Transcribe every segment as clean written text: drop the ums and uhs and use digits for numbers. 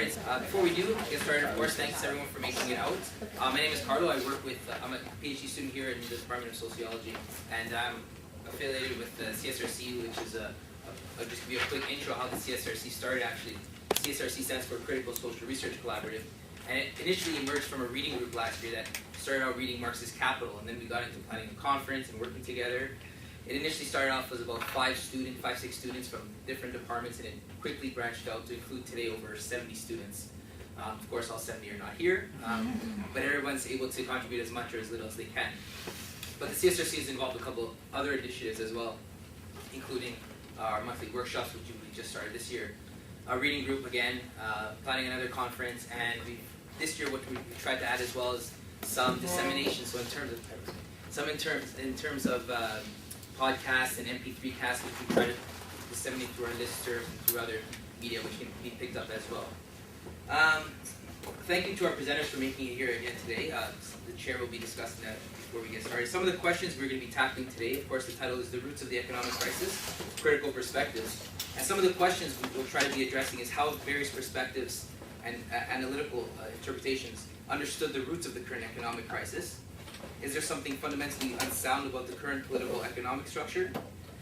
started. Before we do get started, of course, thanks everyone for making it out. My name is Carlo. I work with, I'm a PhD student here in the Department of Sociology, and I'm affiliated with the CSRC, which is I'll just give you a quick intro how the CSRC started actually. CSRC stands for Critical Social Research Collaborative, and it initially emerged from a reading group last year that started out reading Marx's Capital, and then we got into planning a conference and working together. It initially started off as about 5, 6 students from different departments, and it quickly branched out to include today over 70 students. Of course, all 70 are not here, but everyone's able to contribute as much or as little as they can. But the CSRC is involved in a couple other initiatives as well, including our monthly workshops, which we just started this year. Our reading group again, planning another conference, and this year what we tried to add as well is some dissemination. So in terms of podcasts and MP3 casts, which we try to disseminate through our listservs and through other media, which can be picked up as well. Thank you to our presenters for making it here again today. The chair will be discussing that before we get started. Some of the questions we're going to be tackling today, of course, the title is The Roots of the Economic Crisis, Critical Perspectives. And some of the questions we'll try to be addressing is how various perspectives and analytical interpretations understood the roots of the current economic crisis. Is there something fundamentally unsound about the current political economic structure?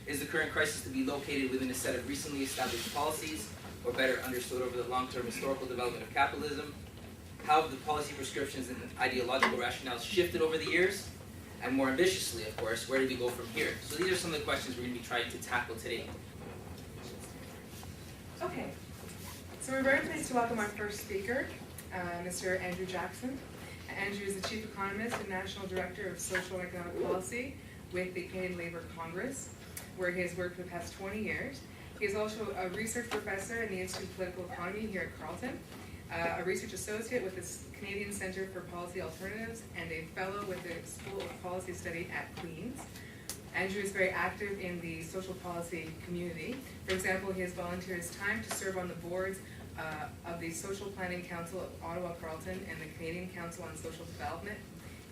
Is the current crisis to be located within a set of recently established policies, or better understood over the long-term historical development of capitalism? How have the policy prescriptions and ideological rationales shifted over the years? And more ambitiously, of course, where do we go from here? So these are some of the questions we're going to be trying to tackle today. Okay, so we're very pleased to welcome our first speaker, Mr. Andrew Jackson. Andrew is the Chief Economist and National Director of Social and Economic Policy with the Canadian Labour Congress, where he has worked for the past 20 years. He is also a research professor in the Institute of Political Economy here at Carleton, a research associate with the Canadian Centre for Policy Alternatives, and a fellow with the School of Policy Study at Queen's. Andrew is very active in the social policy community. For example, he has volunteered his time to serve on the boards of the Social Planning Council of Ottawa-Carleton and the Canadian Council on Social Development.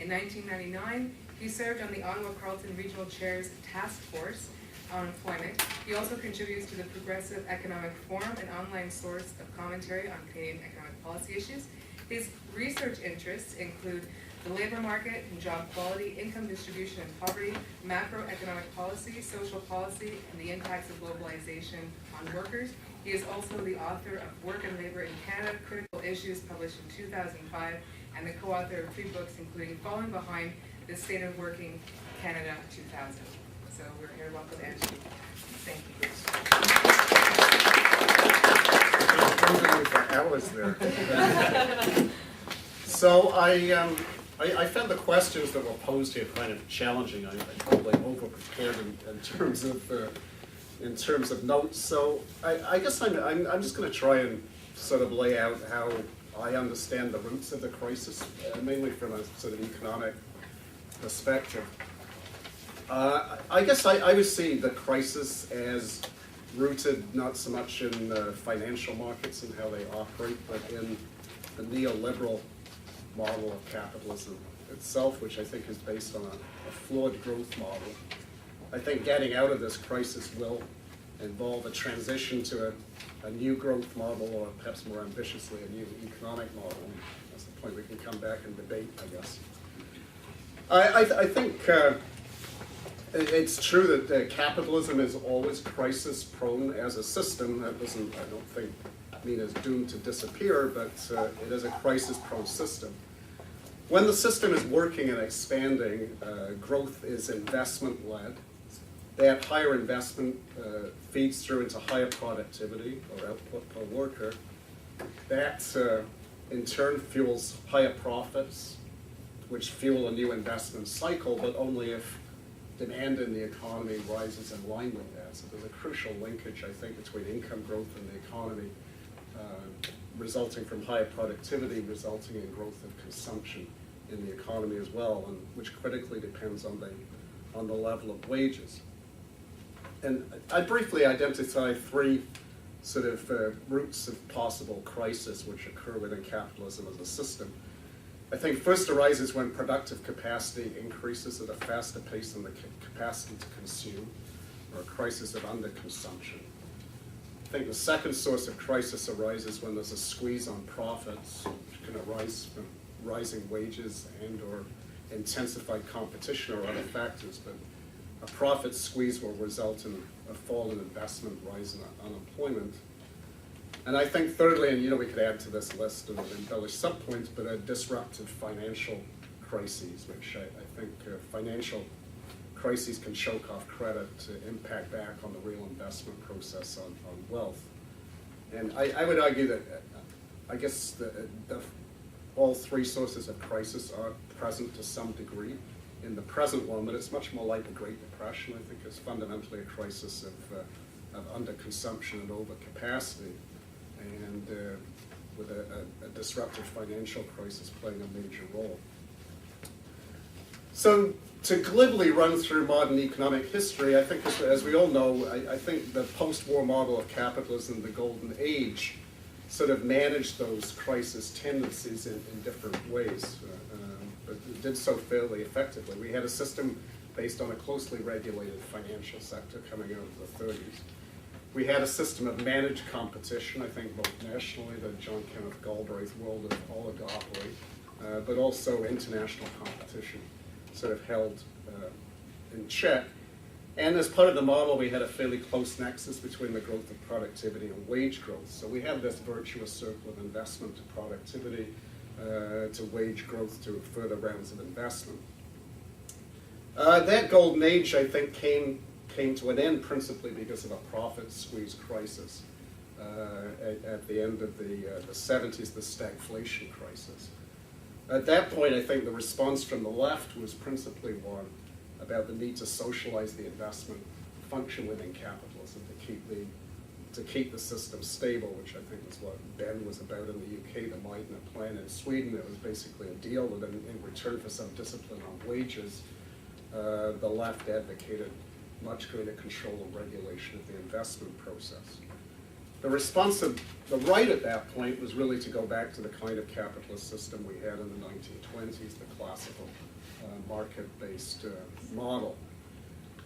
In 1999, he served on the Ottawa-Carleton Regional Chair's Task Force on Employment. He also contributes to the Progressive Economic Forum, an online source of commentary on Canadian economic policy issues. His research interests include the labor market and job quality, income distribution and poverty, macroeconomic policy, social policy, and the impacts of globalization on workers. He is also the author of Work and Labor in Canada, Critical Issues, published in 2005, and the co-author of 3 books, including Falling Behind, The State of Working Canada 2000. So we're here to welcome Andrew. Thank you. So I found the questions that were posed here kind of challenging. I probably over-prepared in terms of notes. So I guess I'm just going to try and sort of lay out how I understand the roots of the crisis, mainly from a sort of economic perspective. I guess I would see the crisis as rooted not so much in financial markets and how they operate, but in the neoliberal model of capitalism itself, which I think is based on a flawed growth model. I think getting out of this crisis will involve a transition to a new growth model, or perhaps more ambitiously, a new economic model. That's the point we can come back and debate, I guess. I think it's true that capitalism is always crisis-prone as a system. That doesn't, I don't think, mean it's doomed to disappear, but it is a crisis-prone system. When the system is working and expanding, growth is investment-led. That higher investment feeds through into higher productivity or output per worker. That, in turn, fuels higher profits, which fuel a new investment cycle, but only if demand in the economy rises in line with that. So there's a crucial linkage, I think, between income growth and the economy, resulting from higher productivity, resulting in growth of consumption in the economy as well, and which critically depends on the level of wages. And I briefly identify 3 sort of roots of possible crisis which occur within capitalism as a system. I think first arises when productive capacity increases at a faster pace than the capacity to consume, or a crisis of underconsumption. think the second source of crisis arises when there's a squeeze on profits, which can arise from rising wages and or intensified competition or other factors, but a profit squeeze will result in a fall in investment, rise in unemployment. And I think thirdly, and we could add to this list and embellish subpoints, but a disruptive financial crises, which I think financial crises can choke off credit to impact back on the real investment process on wealth. And I would argue that I guess all three sources of crisis are present to some degree in the present one, but it's much more like the Great Depression. I think it's fundamentally a crisis of underconsumption and overcapacity, and with a disruptive financial crisis playing a major role. So to glibly run through modern economic history, I think as we all know, I think the post-war model of capitalism, the golden age, sort of managed those crisis tendencies in different ways, but it did so fairly effectively. We had a system based on a closely regulated financial sector coming out of the 30s. We had a system of managed competition, I think both nationally, the John Kenneth Galbraith world of oligopoly, but also international competition sort of held in check. And as part of the model, we had a fairly close nexus between the growth of productivity and wage growth. So we have this virtuous circle of investment to productivity, to wage growth, to further rounds of investment. That golden age, I think, came to an end principally because of a profit squeeze crisis at the end of the 70s, the stagflation crisis. At that point, I think the response from the left was principally one about the need to socialize the investment function within capitalism to keep the system stable, which I think is what Ben was about in the UK, the Meitner plan. In Sweden, it was basically a deal that in return for some discipline on wages, the left advocated much greater control and regulation of the investment process. The response of the right at that point was really to go back to the kind of capitalist system we had in the 1920s, the classical market-based model.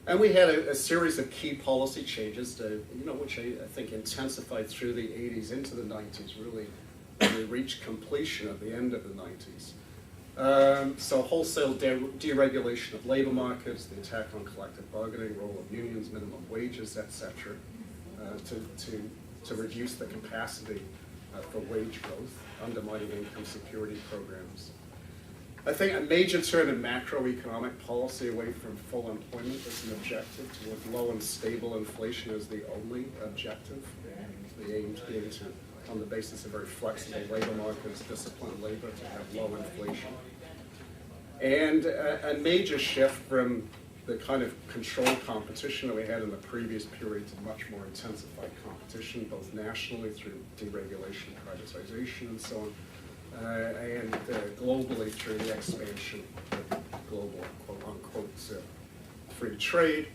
And we had a series of key policy changes, which I think intensified through the 80s into the 90s, really, when we reached completion at the end of the 90s. So wholesale deregulation of labor markets, the attack on collective bargaining, role of unions, minimum wages, etc., to reduce the capacity for wage growth, undermining income security programs. I think a major turn in macroeconomic policy away from full employment as an objective toward low and stable inflation as the only objective, and the aim being to, on the basis of very flexible labor markets, disciplined labor, to have low inflation. And a major shift from the kind of controlled competition that we had in the previous period to much more intensified competition, both nationally through deregulation, privatization, and so on, and globally through the expansion of global, quote-unquote, free trade.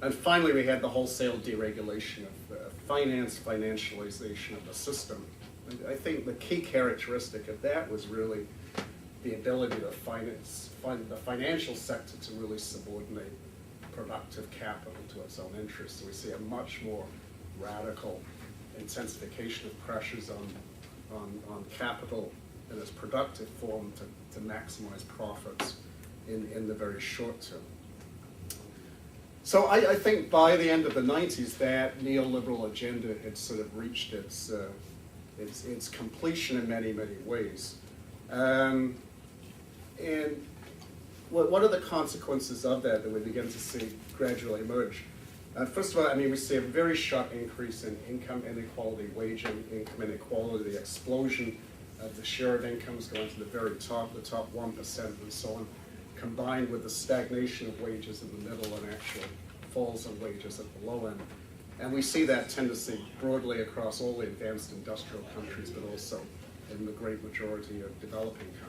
And finally, we had the wholesale deregulation of finance, financialization of the system. And I think the key characteristic of that was really the ability to the financial sector to really subordinate productive capital to its own interests. So we see a much more radical intensification of pressures on capital in its productive form to maximize profits in the very short term. So I think by the end of the 90s, that neoliberal agenda had sort of reached its completion in many, many ways. And what are the consequences of that we begin to see gradually emerge? First of all, we see a very sharp increase in income inequality, wage income inequality, the explosion of the share of incomes going to the very top, the top 1% and so on, combined with the stagnation of wages in the middle and actual falls in wages at the low end. And we see that tendency broadly across all the advanced industrial countries, but also in the great majority of developing countries.